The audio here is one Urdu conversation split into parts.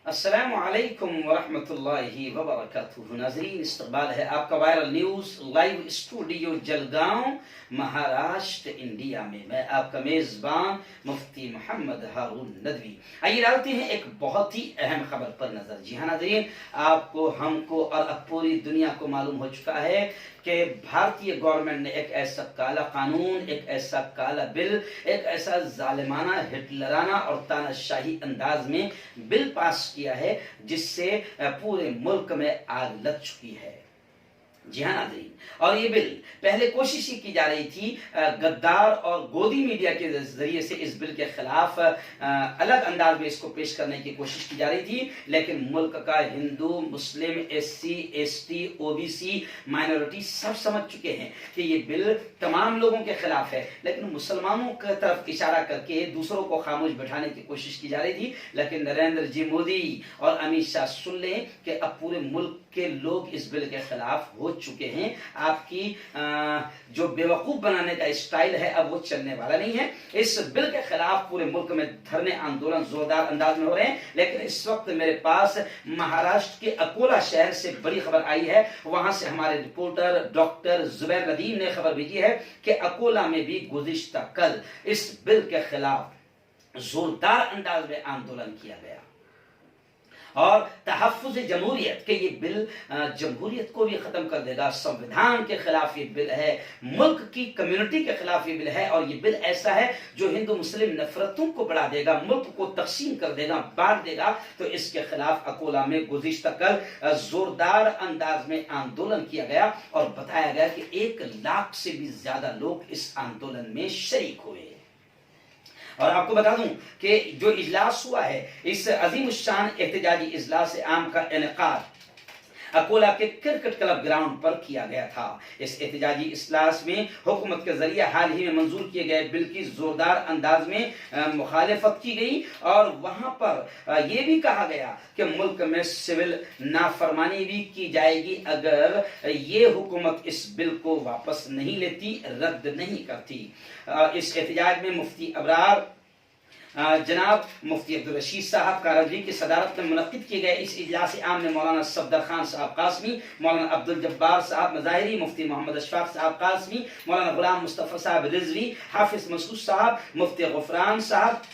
السلام علیکم ورحمۃ اللہ وبرکاتہ ناظرین، استقبال ہے آپ کا viral news live studio Jalgaon Maharashtra India میں آپ کا میزبان مفتی محمد ہارون ندوی۔ آئیے ڈالتے ہیں ایک بہت ہی اہم خبر پر نظر۔ جی ہاں ناظرین، آپ کو، ہم کو اور اب پوری دنیا کو معلوم ہو چکا ہے کہ بھارتی گورنمنٹ نے ایک ایسا کالا قانون، ایک ایسا کالا بل، ایک ایسا ظالمانہ ہٹلرانہ اور تاناشاہی انداز میں بل پاس کیا ہے جس سے پورے ملک میں آگ لگ چکی ہے۔ جی ہاں ناظرین، اور یہ بل پہلے کوشش ہی کی جا رہی تھی غدار اور گودی میڈیا کے ذریعے سے اس بل کے خلاف الگ انداز میں اس کو پیش کرنے کی کوشش کی جا رہی تھی، لیکن ملک کا ہندو، مسلم، S C, S T, O B C, minority سب سمجھ چکے ہیں کہ یہ بل تمام لوگوں کے خلاف ہے، لیکن مسلمانوں کی طرف اشارہ کر کے دوسروں کو خاموش بٹھانے کی کوشش کی جا رہی تھی۔ لیکن نریندر جی مودی اور امت شاہ سن لیں کہ اب پورے ملک کے لوگ اس بل کے خلاف ہو چکے ہیں۔ آپ کی جو بیوقوف بنانے کا اسٹائل ہے اب وہ چلنے والا نہیں ہے۔ اس بل کے خلاف پورے ملک میں دھرنے، آندولن زوردار انداز میں ہو رہے ہیں، لیکن اس وقت میرے پاس مہاراشٹر کے اکولا شہر سے بڑی خبر آئی ہے۔ وہاں سے ہمارے رپورٹر ڈاکٹر زبیر ندیم نے خبر بھیجی ہے کہ اکولا میں بھی گزشتہ کل اس بل کے خلاف زوردار انداز میں آندولن کیا گیا اور تحفظ جمہوریت کہ یہ بل جمہوریت کو بھی ختم کر دے گا، سنویدھان کے خلاف یہ بل ہے، ملک کی کمیونٹی کے خلاف یہ بل ہے، اور یہ بل ایسا ہے جو ہندو مسلم نفرتوں کو بڑھا دے گا، ملک کو تقسیم کر دے گا، بانٹ دے گا۔ تو اس کے خلاف اکولا میں گزشتہ کل زوردار انداز میں آندولن کیا گیا اور بتایا گیا کہ 1 لاکھ سے بھی زیادہ لوگ اس آندولن میں شریک ہوئے۔ اور آپ کو بتا دوں کہ جو اجلاس ہوا ہے، اس عظیم الشان احتجاجی اجلاس عام کا انعقاد اکولا کے کرکٹ کلب گراؤنڈ پر کیا گیا تھا۔ اس احتجاجی اجلاس میں حکومت کے ذریعے حال ہی میں منظور کیے گئے بل کی زوردار انداز میں مخالفت کی گئی، اور وہاں پر یہ بھی کہا گیا کہ ملک میں سول نافرمانی بھی کی جائے گی اگر یہ حکومت اس بل کو واپس نہیں لیتی، رد نہیں کرتی۔ اس احتجاج میں مفتی ابرار جناب مفتی عبدالرشید صاحب کارنجی کی صدارت میں منعقد کیے گئے اس اجلاس عام میں مولانا صفدر خان صاحب قاسمی، مولانا عبدالجبار صاحب مظاہری، مفتی محمد اشفاق صاحب قاسمی، مولانا غلام مصطفیٰ صاحب رضوی، حافظ مسعود صاحب، مفتی غفران صاحب،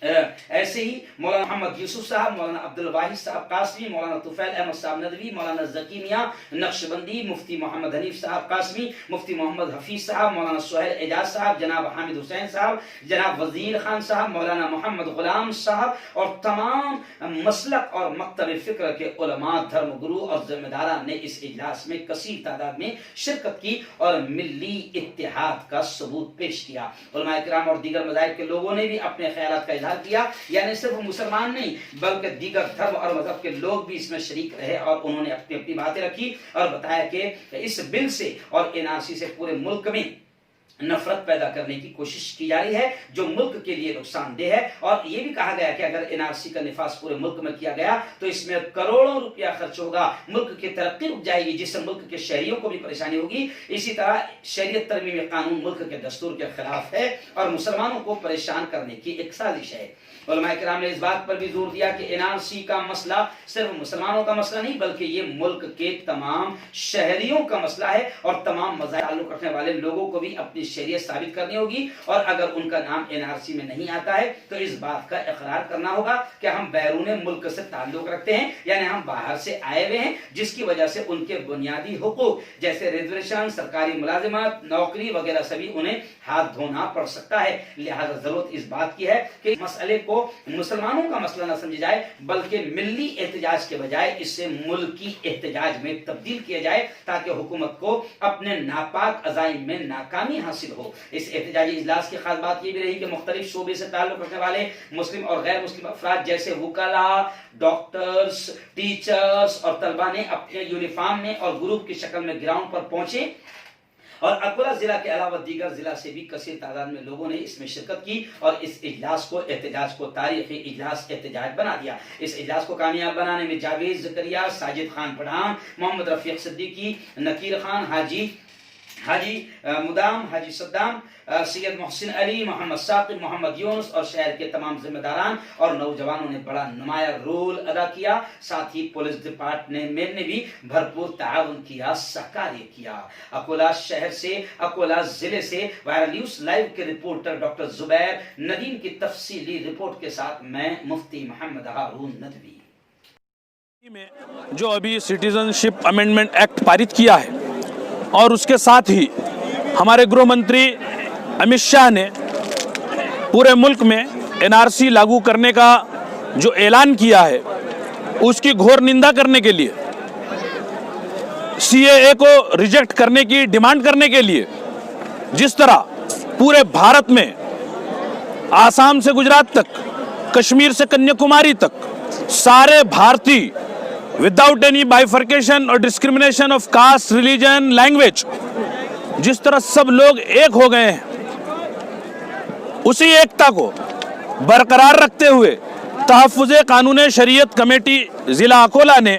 ایسے ہی مولانا محمد یوسف صاحب، مولانا عبدالواحد صاحب قاسمی، مولانا طفیل احمد صاحب ندوی، مولانا ذکی میاں نقشبندی، مفتی محمد حنیف صاحب قاسمی، مفتی محمد حفیظ صاحب، مولانا سہیل اعجاز صاحب، جناب حامد حسین صاحب، جناب وزیر خان صاحب، مولانا محمد غلام صاحب اور تمام مسلک اور مکتب فکر کے علماء، دھرم گرو اور ذمہ داران نے اس اجلاس میں کثیر تعداد میں شرکت کی اور ملی اتحاد کا ثبوت پیش کیا۔ علماء کرام اور دیگر مذاہب کے لوگوں نے بھی اپنے خیالات کا اظہار کیا، یعنی صرف مسلمان نہیں بلکہ دیگر دھرم اور مذہب کے لوگ بھی اس میں شریک رہے، اور انہوں نے اپنی اپنی باتیں رکھی اور بتایا کہ اس بل سے اور NRC سے پورے ملک میں نفرت پیدا کرنے کی کوشش کی جا رہی ہے جو ملک کے لیے نقصان دہ ہے۔ اور یہ بھی کہا گیا کہ اگر NRC کا نفاذ پورے ملک میں کیا گیا تو اس میں کروڑوں روپیہ خرچ ہوگا، ملک کی ترقی رک جائے گی، جس سے ملک کے شہریوں کو بھی پریشانی ہوگی۔ اسی طرح شریعت ترمیمی قانون ملک کے دستور کے خلاف ہے اور مسلمانوں کو پریشان کرنے کی ایک سازش ہے۔ علماء کرام نے اس بات پر بھی زور دیا کہ NRC کا مسئلہ صرف مسلمانوں کا مسئلہ نہیں بلکہ یہ ملک کے تمام شہریوں کا مسئلہ ہے، اور تمام مذاہب تعلق رکھنے والے لوگوں کو بھی اپنی شریعت ثابت کرنی ہوگی، اور اگر ان کا نام NRC میں نہیں آتا ہے تو اس بات کا اقرار کرنا ہوگا کہ ہم بیرون ملک سے تعلق رکھتے ہیں، یعنی ہم باہر سے آئے ہوئے ہیں، جس کی وجہ سے ان کے بنیادی حقوق جیسے ریزرویشن، سرکاری ملازمت، نوکری وغیرہ سبھی انہیں ہاتھ دھونا پڑ سکتا ہے۔ لہذا ضرورت اس بات کی ہے کہ مسئلے کو مسلمانوں کا مسئلہ نہ سمجھا جائے بلکہ ملی احتجاج کے بجائے اسے ملکی احتجاج میں تبدیل کیا جائے تاکہ حکومت کو اپنے ناپاک عزائم میں ناکامی حاصل ہو۔ اس احتجاجی اجلاس کی خاص بات یہ بھی رہی کہ مختلف شعبے سے تعلق رکھنے والے مسلم اور غیر مسلم افراد جیسے وکلاء، ڈاکٹرز، ٹیچرز اور طلباء نے اپنے یونیفارم میں اور گروپ کی شکل میں گراؤنڈ پر پہنچے، اور اکولا ضلع کے علاوہ دیگر ضلع سے بھی کثیر تعداد میں لوگوں نے اس میں شرکت کی اور اس اجلاس کو، احتجاج کو تاریخی اجلاس احتجاج بنا دیا۔ اس اجلاس کو کامیاب بنانے میں جاوید زکریا، ساجد خان پٹھان، محمد رفیق صدیقی، نکیر خان، حاجی حاجی مدام، حاجی صدام، سید محسن علی، محمد ثاقب، محمد یونس اور شہر کے تمام ذمہ داران اور نوجوانوں نے بڑا نمایاں رول ادا کیا. ساتھ ہی پولیس ڈپارٹمنٹ نے بھی بھرپور تعاون کیا، سہکاریہ کیا. اکولا شہر سے، اکولا ضلع سے وائرل نیوز لائیو کے رپورٹر ڈاکٹر زبیر ندیم کی تفصیلی رپورٹ کے ساتھ میں مفتی محمد ہارون ندوی. میں جو ابھی سٹیزن شپ امینڈمنٹ ایکٹ پارت کیا ہے اور اس کے ساتھ ہی ہمارے گروہ منتری امت شاہ نے پورے ملک میں NRC لاگو کرنے کا جو اعلان کیا ہے اس کی گھور نندا کرنے کے لیے، CAA کو ریجیکٹ کرنے کی ڈیمانڈ کرنے کے لیے، جس طرح پورے بھارت میں آسام سے گجرات تک، کشمیر سے کنیا کماری تک سارے بھارتی وداؤٹ اینی بائیفرکیشن اور discrimination of cost, religion, language, جس طرح سب لوگ ایک ہو گئے ہیں، اسی ایکتا کو برقرار رکھتے ہوئے تحفظ قانون شریعت کمیٹی ضلع اکولا نے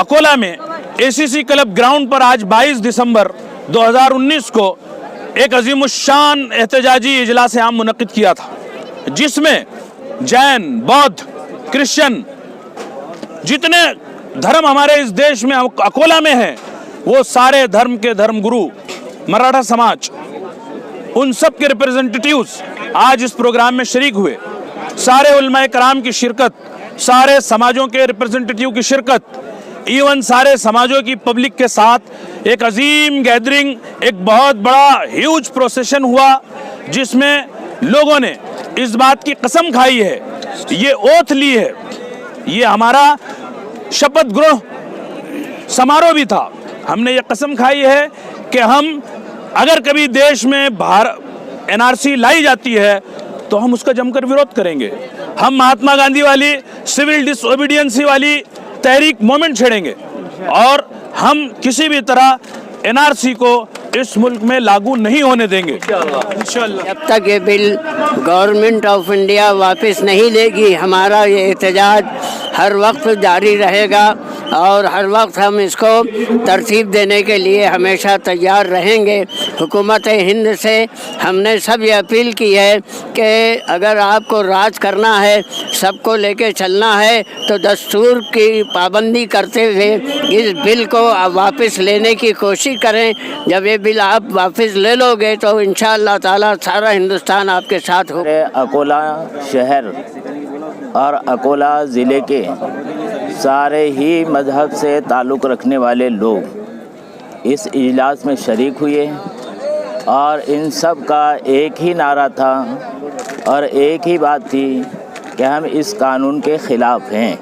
اکولا میں ACC کلب گراؤنڈ پر آج 22 دسمبر 2019 کو ایک عظیم الشان احتجاجی اجلاس عام منعقد کیا تھا، جس میں جین، بودھ، کرسچن، جتنے دھرم ہمارے اس دیش میں اکولا میں ہیں، وہ سارے دھرم کے دھرم گرو، مراٹھا سماج، ان سب کے ریپرزنٹیٹیوز آج اس پروگرام میں شریک ہوئے. سارے علماء کرام کی شرکت، سارے سماجوں کے ریپرزنٹیٹیو کی شرکت، ایون سارے سماجوں کی پبلک کے ساتھ ایک عظیم گیدرنگ، ایک بہت بڑا ہیوج پروسیشن ہوا، جس میں لوگوں نے اس بات کی قسم کھائی ہے، یہ اوتھ لی ہے، یہ ہمارا شپت گروہ سماروہ بھی تھا. ہم نے یہ قسم کھائی ہے کہ ہم اگر کبھی دیش میں NRC لائی جاتی ہے تو ہم اس کا جم کر وروਧ کریں گے. ہم مہاتما گاندھی والی سول ڈس اوبیڈینسی والی تحریک مومنٹ چھیڑیں گے اور ہم کسی بھی طرح NRC کو اس ملک میں لاگو نہیں ہونے دیں گے انشاءاللہ. جب تک یہ بل گورنمنٹ آف انڈیا واپس نہیں لے گی، ہمارا یہ احتجاج ہر وقت جاری رہے گا اور ہر وقت ہم اس کو ترتیب دینے کے لیے ہمیشہ تیار رہیں گے. حکومت ہند سے ہم نے سب یہ اپیل کی ہے کہ اگر آپ کو راج کرنا ہے، سب کو لے کے چلنا ہے، تو دستور کی پابندی کرتے ہوئے اس بل کو واپس لینے کی کوشش کریں. جب یہ بل آپ واپس لے لو گے تو انشاءاللہ تعالیٰ سارا ہندوستان آپ کے ساتھ ہو. اکولا شہر اور اکولا ضلع کے سارے ہی مذہب سے تعلق رکھنے والے لوگ اس اجلاس میں شریک ہوئے اور ان سب کا ایک ہی نعرہ تھا اور ایک ہی بات تھی کہ ہم اس قانون کے خلاف ہیں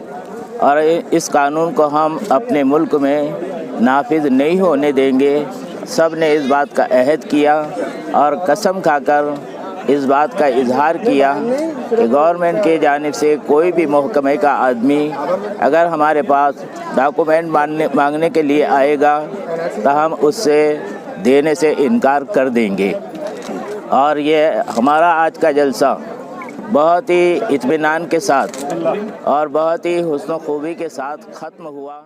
اور اس قانون کو ہم اپنے ملک میں نافذ نہیں ہونے دیں گے. سب نے اس بات کا عہد کیا اور قسم کھا کر اس بات کا اظہار کیا کہ گورنمنٹ کی جانب سے کوئی بھی محکمے کا آدمی اگر ہمارے پاس ڈاکومنٹ مانگنے کے لیے آئے گا تو ہم اس سے دینے سے انکار کر دیں گے. اور یہ ہمارا آج کا جلسہ بہت ہی اطمینان کے ساتھ اور بہت ہی حسن و خوبی کے ساتھ ختم ہوا.